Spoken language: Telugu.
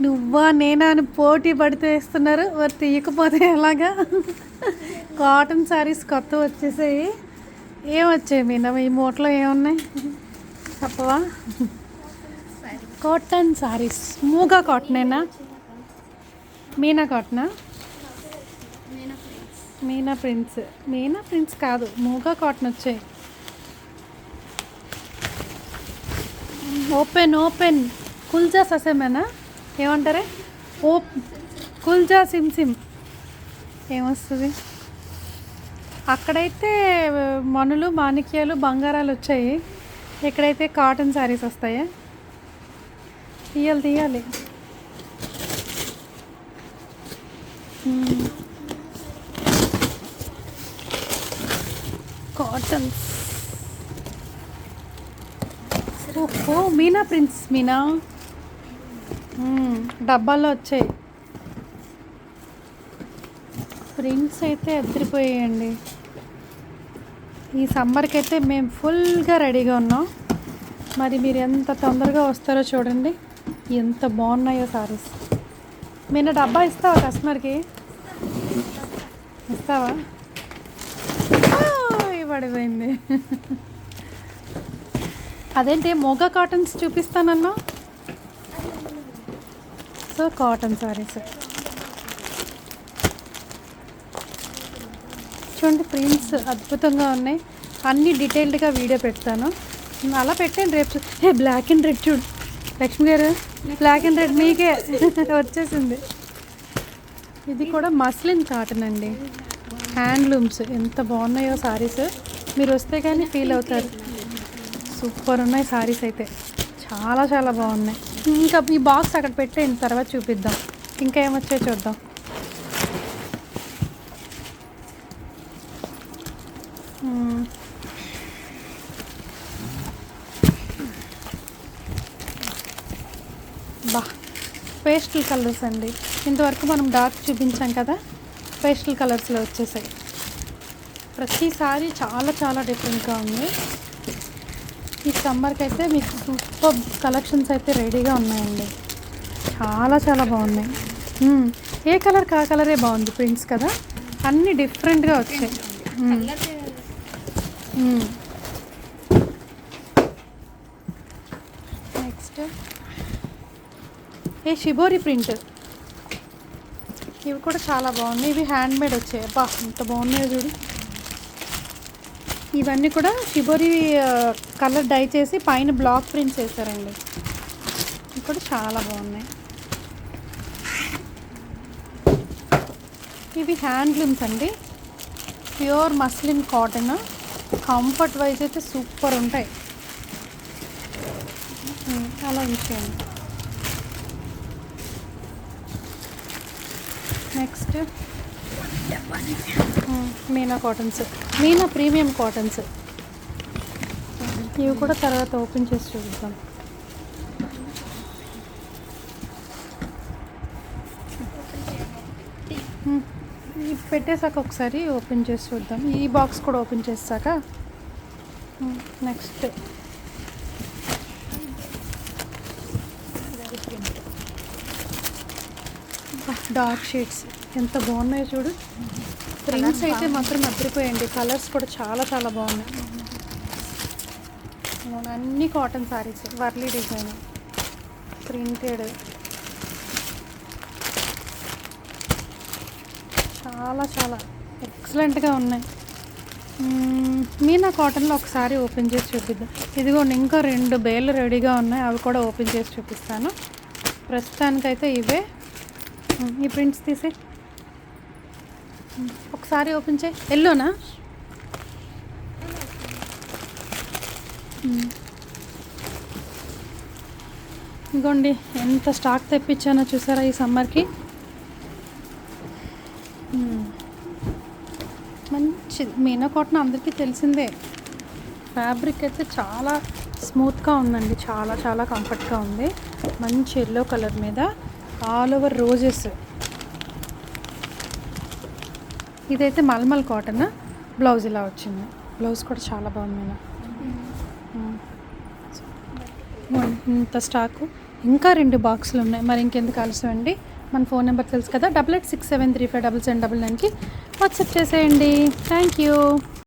నువ్వా నేనా అని పోటీ పడితే వేస్తున్నారు, మరి తీయకపోతే ఎలాగా? కాటన్ శారీస్ కొత్త వచ్చేసాయి. ఏమొచ్చాయి మీనా ఈ మూటలో ఏమున్నాయి చెప్పవా? Cotton saris. మూగా కాటనేనా? మీనా కాటనా? మీనా ప్రింట్స్. మీనా ప్రింట్స్ కాదు, మూగా కాటన్ వచ్చాయి. ఓపెన్ ఓపెన్ కుల్జా ససేమేనా ఏమంటారే? కుల్జా సిమ్ సిమ్ ఏమొస్తుంది? అక్కడైతే మనులు మాణిక్యాలు బంగారాలు వచ్చాయి, ఇక్కడైతే కాటన్ శారీస్ వస్తాయా? తీయాలి తీయాలి. కాటన్స్. ఓహో మీనా ప్రింట్స్. మీనా డబ్బాల్లో వచ్చాయి. ప్రింట్స్ అయితే ఎదిరిపోయాయండి. ఈ సమ్మర్కి అయితే మేము ఫుల్గా రెడీగా ఉన్నాం. మరి మీరు ఎంత తొందరగా వస్తారో చూడండి, ఎంత బాగున్నాయో సారీస్. మీనా డబ్బా ఇస్తావా కస్టమర్కి? ఇస్తావా? పడిపోయింది. అదేంటి మోగా కాటన్స్ చూపిస్తానన్నా? సో కాటన్ శారీస్ చూడండి, ప్రింట్స్ అద్భుతంగా ఉన్నాయి. అన్నీ డీటెయిల్డ్గా వీడియో పెడతాను. అలా పెట్టండి రేపు. బ్లాక్ అండ్ రెడ్ చూడు లక్ష్మి గారు, బ్లాక్ అండ్ రెడ్ మీకే వచ్చేసింది. ఇది కూడా మస్లిన్ కాటన్ అండి, హ్యాండ్లూమ్స్. ఎంత బాగున్నాయో శారీస్, మీరు వస్తే కానీ ఫీల్ అవుతారు. సూపర్ ఉన్నాయి శారీస్ అయితే, చాలా చాలా బాగున్నాయి. ఇంకా ఈ బాక్స్ అక్కడ పెట్టేయండి, తర్వాత చూపిద్దాం. ఇంకా ఏమొచ్చాయో చూద్దాం. బా పేస్టల్ కలర్స్ అండి. ఇంతవరకు మనం డార్క్ చూపించాం కదా, పేస్టల్ కలర్స్లో వచ్చేసాయి. ప్రతిసారి చాలా చాలా డిఫరెంట్గా ఉంది. ఈ సమ్మర్కి అయితే మీకు సూపర్ కలెక్షన్స్ అయితే రెడీగా ఉన్నాయండి. చాలా చాలా బాగున్నాయి. ఏ కలర్ కా కలరే బాగుంది ప్రింట్స్ కదా, అన్నీ డిఫరెంట్గా వచ్చాయి. Next shibori print. ఇవి కూడా చాలా బాగున్నాయి. ఇవి హ్యాండ్మేడ్ వచ్చాయి. బా ఎంత బాగున్నాయో చూడు. ఇవన్నీ కూడా షిబోరి కలర్ డై చేసి పైన బ్లాక్ ప్రింట్స్ వేసారండి. ఇవి కూడా చాలా బాగున్నాయి. ఇవి హ్యాండ్లూమ్స్ అండి, pure muslin cotton. Comfort wise అయితే సూపర్ ఉంటాయి. అలా ఉంచేయండి. Next Meena cottons, Meena premium cottons. ఇవి కూడా తర్వాత ఓపెన్ చేసి చూద్దాం. పెట్టేశాక ఒకసారి ఓపెన్ చేసి చూద్దాం. ఈ బాక్స్ కూడా ఓపెన్ చేసాక. నెక్స్ట్ డార్క్ షేడ్స్ ఎంత బాగున్నాయో చూడు. ప్రింట్స్ అయితే మాత్రం అదిరిపోయండి. కలర్స్ కూడా చాలా చాలా బాగున్నాయి. అన్నీ cotton saris, Warli design, printed, చాలా చాలా ఎక్సలెంట్గా ఉన్నాయి. మీనా కాటన్లో ఒకసారి ఓపెన్ చేసి చూపిద్దాం. ఇదిగోండి ఇంకా 2 బేళ్ళు రెడీగా ఉన్నాయి, అవి కూడా ఓపెన్ చేసి చూపిస్తాను. ప్రస్తుతానికైతే ఇవే. ఈ ప్రింట్స్ తీసి ఒకసారి ఓపెన్ చేయి. ఎల్లోనా? ఇదిగోండి ఎంత స్టాక్ తెప్పించానో చూసారా ఈ సమ్మర్కి. మంచి మీనా కాటన్ అందరికీ తెలిసిందే. ఫ్యాబ్రిక్ అయితే చాలా స్మూత్గా ఉందండి, చాలా చాలా కంఫర్ట్గా ఉంది. మంచి ఎల్లో కలర్ మీద ఆల్ ఓవర్ రోజెస్. ఇదైతే మల్మల్ కాటన్. బ్లౌజ్ ఇలా వచ్చింది. బ్లౌజ్ కూడా చాలా బాగుంది. ఇంత స్టాకు ఇంకా 2 బాక్సులు ఉన్నాయి. మరి ఇంకెందుకు ఆలస్యం అండి, మన ఫోన్ నెంబర్ తెలుసు కదా, 8867357799కి వాట్సాప్ చేసేయండి. Thank you.